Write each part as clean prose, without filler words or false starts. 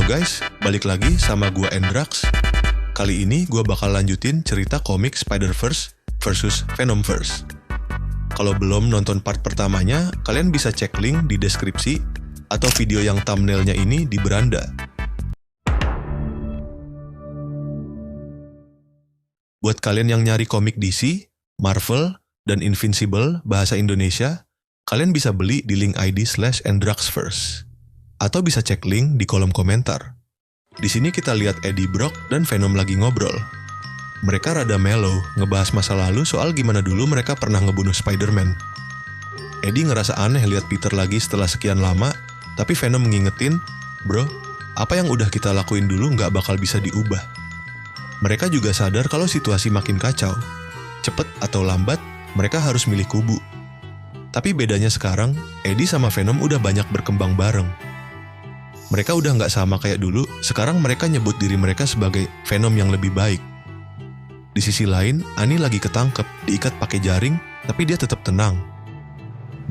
Halo guys, balik lagi sama gua Endrax. Kali ini gua bakal lanjutin cerita komik Spider-Verse versus Venomverse. Kalau belum nonton part pertamanya, kalian bisa cek link di deskripsi atau video yang thumbnailnya ini di beranda. Buat kalian yang nyari komik DC, Marvel, dan Invincible bahasa Indonesia, kalian bisa beli di link ID/Endraxverse. Atau bisa cek link di kolom komentar. Di sini kita lihat Eddie Brock dan Venom lagi ngobrol. Mereka rada mellow, ngebahas masa lalu soal gimana dulu mereka pernah ngebunuh Spider-Man. Eddie ngerasa aneh lihat Peter lagi setelah sekian lama, tapi Venom ngingetin, "Bro, apa yang udah kita lakuin dulu nggak bakal bisa diubah." Mereka juga sadar kalau situasi makin kacau. Cepet atau lambat, mereka harus milih kubu. Tapi bedanya sekarang, Eddie sama Venom udah banyak berkembang bareng. Mereka udah nggak sama kayak dulu, sekarang mereka nyebut diri mereka sebagai Venom yang lebih baik. Di sisi lain, Annie lagi ketangkep, diikat pakai jaring, tapi dia tetap tenang.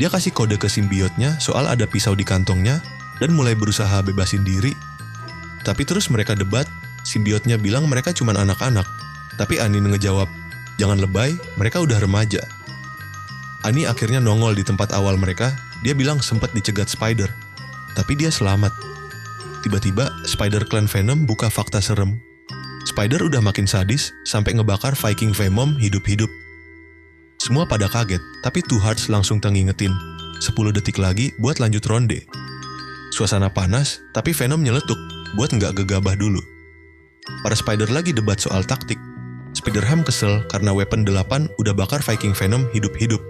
Dia kasih kode ke simbiotnya soal ada pisau di kantongnya, dan mulai berusaha bebasin diri. Tapi terus mereka debat, simbiotnya bilang mereka cuma anak-anak, tapi Annie ngejawab, "Jangan lebay, mereka udah remaja." Annie akhirnya nongol di tempat awal mereka, dia bilang sempat dicegat Spider, tapi dia selamat. Tiba-tiba, Spider-Clan Venom buka fakta serem. Spider udah makin sadis, sampai ngebakar Viking Venom hidup-hidup. Semua pada kaget, tapi Two Hearts langsung tengingetin. 10 detik lagi buat lanjut ronde. Suasana panas, tapi Venom nyeletuk, buat nggak gegabah dulu. Para Spider lagi debat soal taktik. Spider-Ham kesel karena Weapon 8 udah bakar Viking Venom hidup-hidup.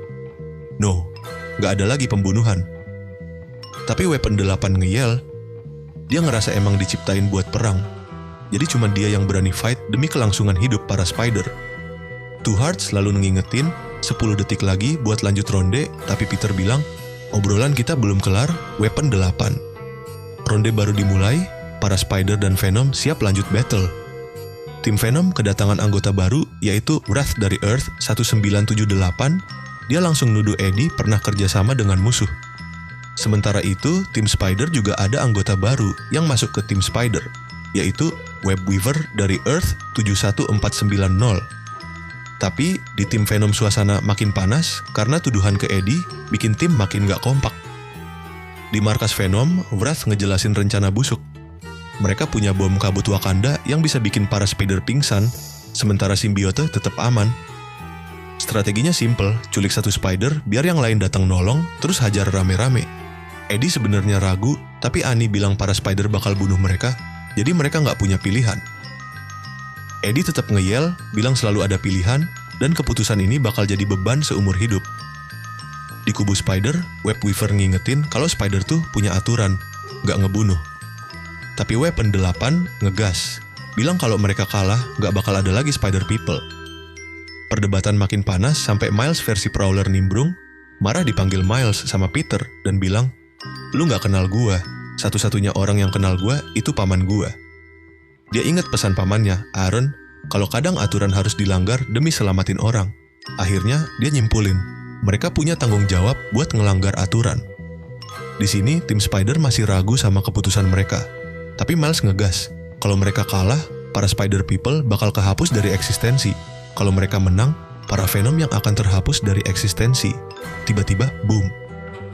No, nggak ada lagi pembunuhan. Tapi Weapon 8 ngeyel, dia ngerasa emang diciptain buat perang. Jadi cuma dia yang berani fight demi kelangsungan hidup para Spider. Two Hearts selalu ngingetin 10 detik lagi buat lanjut ronde, tapi Peter bilang, obrolan kita belum kelar, Weapon 8. Ronde baru dimulai, para Spider dan Venom siap lanjut battle. Tim Venom kedatangan anggota baru, yaitu Wrath dari Earth 1978. Dia langsung nuduh Eddie pernah kerjasama dengan musuh. Sementara itu, tim Spider juga ada anggota baru yang masuk ke tim Spider, yaitu Webweaver dari Earth 71490. Tapi, di tim Venom suasana makin panas karena tuduhan ke Eddie bikin tim makin gak kompak. Di markas Venom, Wrath ngejelasin rencana busuk. Mereka punya bom kabut Wakanda yang bisa bikin para Spider pingsan, sementara simbiote tetap aman. Strateginya simple, culik satu Spider biar yang lain datang nolong, terus hajar rame-rame. Eddie sebenarnya ragu, tapi Annie bilang para Spider bakal bunuh mereka, jadi mereka nggak punya pilihan. Eddie tetap ngeyel, bilang selalu ada pilihan, dan keputusan ini bakal jadi beban seumur hidup. Di kubu Spider, Webweaver ngingetin kalau Spider tuh punya aturan, nggak ngebunuh. Tapi Weapon 8 ngegas, bilang kalau mereka kalah, nggak bakal ada lagi Spider People. Perdebatan makin panas sampai Miles versi Prowler nimbrung, marah dipanggil Miles sama Peter dan bilang, "Lu gak kenal gua, satu-satunya orang yang kenal gua itu paman gua." Dia ingat pesan pamannya, Aaron, kalau kadang aturan harus dilanggar demi selamatin orang. Akhirnya dia nyimpulin, mereka punya tanggung jawab buat ngelanggar aturan. Di sini tim Spider masih ragu sama keputusan mereka, tapi Miles ngegas, kalau mereka kalah, para Spider People bakal kehapus dari eksistensi. Kalau mereka menang, para Venom yang akan terhapus dari eksistensi. Tiba-tiba, boom,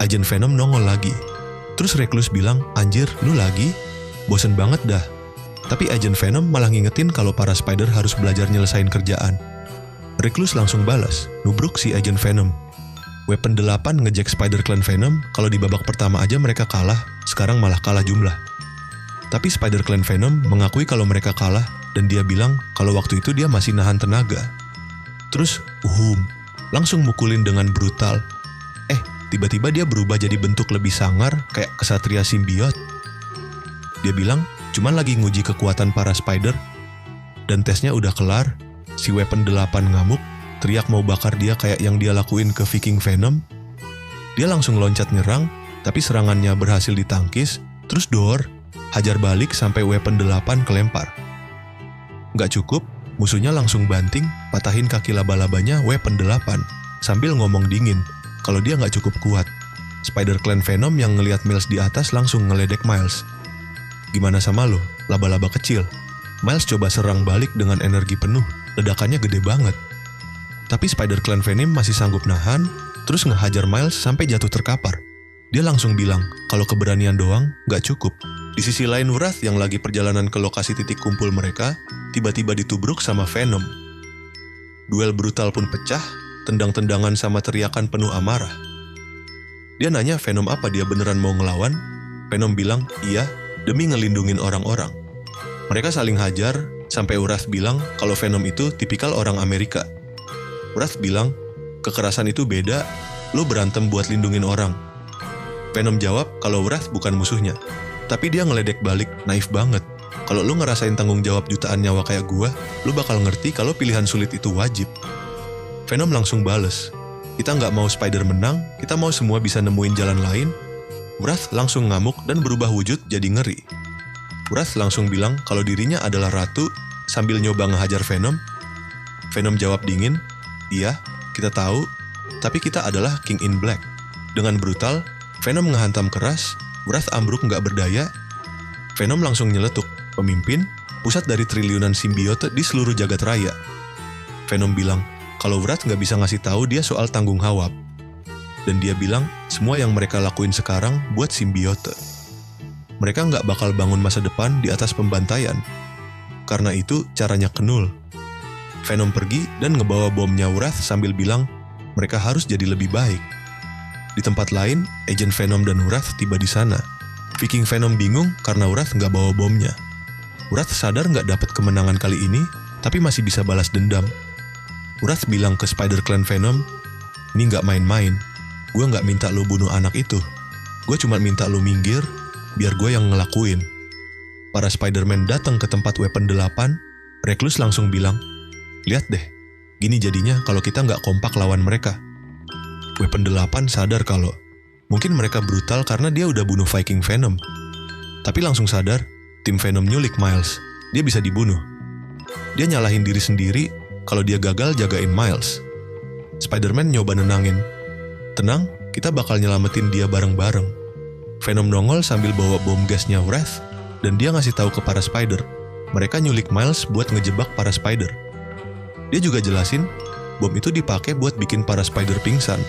Agent Venom nongol lagi. Terus Recluse bilang, "Anjir, lu lagi? Bosen banget dah." Tapi Agent Venom malah ngingetin kalau para Spider harus belajar nyelesain kerjaan. Recluse langsung balas, nubruk si Agent Venom. Weapon 8 ngejek Spider-Clan Venom, kalau di babak pertama aja mereka kalah, sekarang malah kalah jumlah. Tapi Spider-Clan Venom mengakui kalau mereka kalah, dan dia bilang kalau waktu itu dia masih nahan tenaga. Terus, langsung mukulin dengan brutal. Tiba-tiba dia berubah jadi bentuk lebih sangar, kayak kesatria simbiot. Dia bilang, cuman lagi nguji kekuatan para Spider. Dan tesnya udah kelar, si Weapon 8 ngamuk, teriak mau bakar dia kayak yang dia lakuin ke Viking Venom. Dia langsung loncat nyerang, tapi serangannya berhasil ditangkis, terus hajar balik sampai Weapon 8 kelempar. Gak cukup, musuhnya langsung banting, patahin kaki laba-labanya Weapon 8, sambil ngomong dingin, kalau dia gak cukup kuat. Spider-Clan Venom yang ngelihat Miles di atas langsung ngeledek Miles. Gimana sama lo, laba-laba kecil? Miles coba serang balik dengan energi penuh, ledakannya gede banget. Tapi Spider-Clan Venom masih sanggup nahan, terus ngehajar Miles sampai jatuh terkapar. Dia langsung bilang kalau keberanian doang gak cukup. Di sisi lain Wrath yang lagi perjalanan ke lokasi titik kumpul mereka, tiba-tiba ditubruk sama Venom. Duel brutal pun pecah, tendang-tendangan sama teriakan penuh amarah. Dia nanya Venom apa dia beneran mau ngelawan. Venom bilang iya, demi ngelindungin orang-orang. Mereka saling hajar, sampai Wrath bilang kalau Venom itu tipikal orang Amerika. Wrath bilang, kekerasan itu beda, lo berantem buat lindungin orang. Venom jawab kalau Wrath bukan musuhnya. Tapi dia ngeledek balik, naif banget. Kalau lu ngerasain tanggung jawab jutaan nyawa kayak gua, lu bakal ngerti kalau pilihan sulit itu wajib. Venom langsung bales, kita nggak mau Spider menang, kita mau semua bisa nemuin jalan lain. Wrath langsung ngamuk dan berubah wujud jadi ngeri. Wrath langsung bilang kalau dirinya adalah ratu sambil nyoba ngehajar Venom. Venom jawab dingin, iya, kita tahu, tapi kita adalah King in Black. Dengan brutal, Venom ngehantam keras, Wrath ambruk nggak berdaya. Venom langsung nyeletuk, pemimpin, pusat dari triliunan simbiote di seluruh jagat raya. Venom bilang, kalau Wrath nggak bisa ngasih tahu dia soal tanggung jawab. Dan dia bilang, semua yang mereka lakuin sekarang buat simbiote. Mereka nggak bakal bangun masa depan di atas pembantaian. Karena itu, caranya kenul. Venom pergi dan ngebawa bomnya Wrath sambil bilang, mereka harus jadi lebih baik. Di tempat lain, Agent Venom dan Wrath tiba di sana. Viking Venom bingung karena Wrath nggak bawa bomnya. Wrath sadar nggak dapat kemenangan kali ini, tapi masih bisa balas dendam. Wrath bilang ke Spider-Clan Venom, ini nggak main-main. Gue nggak minta lo bunuh anak itu. Gue cuma minta lo minggir, biar gue yang ngelakuin. Para Spider-Man datang ke tempat Weapon 8, Recluse langsung bilang, lihat deh, gini jadinya kalau kita nggak kompak lawan mereka. Weapon 8 sadar kalau mungkin mereka brutal karena dia udah bunuh Viking Venom. Tapi langsung sadar, tim Venom nyulik Miles. Dia bisa dibunuh. Dia nyalahin diri sendiri kalau dia gagal jagain Miles. Spider-Man nyoba nenangin. Tenang, kita bakal nyelamatin dia bareng-bareng. Venom nongol sambil bawa bom gasnya Wrath, dan dia ngasih tahu ke para Spider. Mereka nyulik Miles buat ngejebak para Spider. Dia juga jelasin, bom itu dipakai buat bikin para Spider pingsan.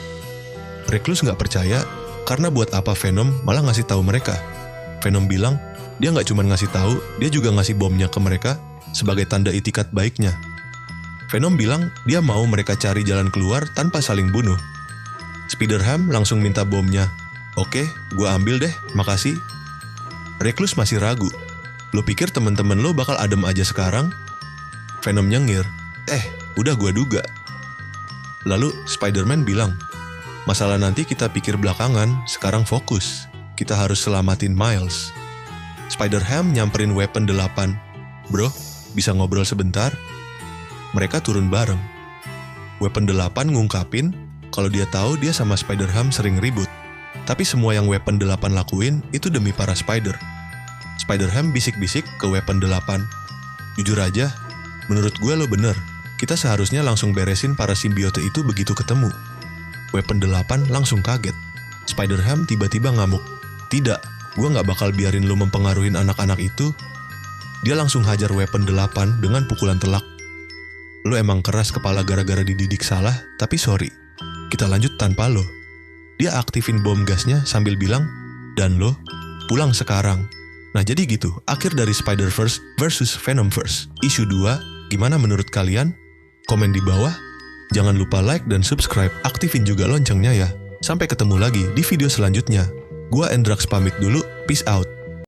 Recluse nggak percaya, karena buat apa Venom malah ngasih tahu mereka. Venom bilang, dia nggak cuma ngasih tahu, dia juga ngasih bomnya ke mereka sebagai tanda itikat baiknya. Venom bilang, dia mau mereka cari jalan keluar tanpa saling bunuh. Spider-Ham langsung minta bomnya. Oke, gua ambil deh, makasih. Recluse masih ragu. Lo pikir temen-temen lo bakal adem aja sekarang? Venom nyengir. Udah gua duga. Lalu Spider-Man bilang, masalah nanti kita pikir belakangan, sekarang fokus. Kita harus selamatin Miles. Spider-Ham nyamperin Weapon 8. Bro, bisa ngobrol sebentar? Mereka turun bareng. Weapon 8 ngungkapin kalau dia tahu dia sama Spider-Ham sering ribut. Tapi semua yang Weapon 8 lakuin itu demi para Spider. Spider-Ham bisik-bisik ke Weapon 8. Jujur aja, menurut gue lo bener. Kita seharusnya langsung beresin para simbiote itu begitu ketemu. Weapon 8 langsung kaget. Spider-Ham tiba-tiba ngamuk. Tidak, gue gak bakal biarin lo mempengaruhin anak-anak itu. Dia langsung hajar Weapon 8 dengan pukulan telak. Lo emang keras kepala gara-gara dididik salah, tapi sorry. Kita lanjut tanpa lo. Dia aktifin bom gasnya sambil bilang, dan lo, pulang sekarang. Nah jadi gitu, akhir dari Spider-Verse versus Venomverse. Issue 2, gimana menurut kalian? Komen di bawah. Jangan lupa like dan subscribe, aktifin juga loncengnya ya. Sampai ketemu lagi di video selanjutnya. Gua Endrax pamit dulu, peace out.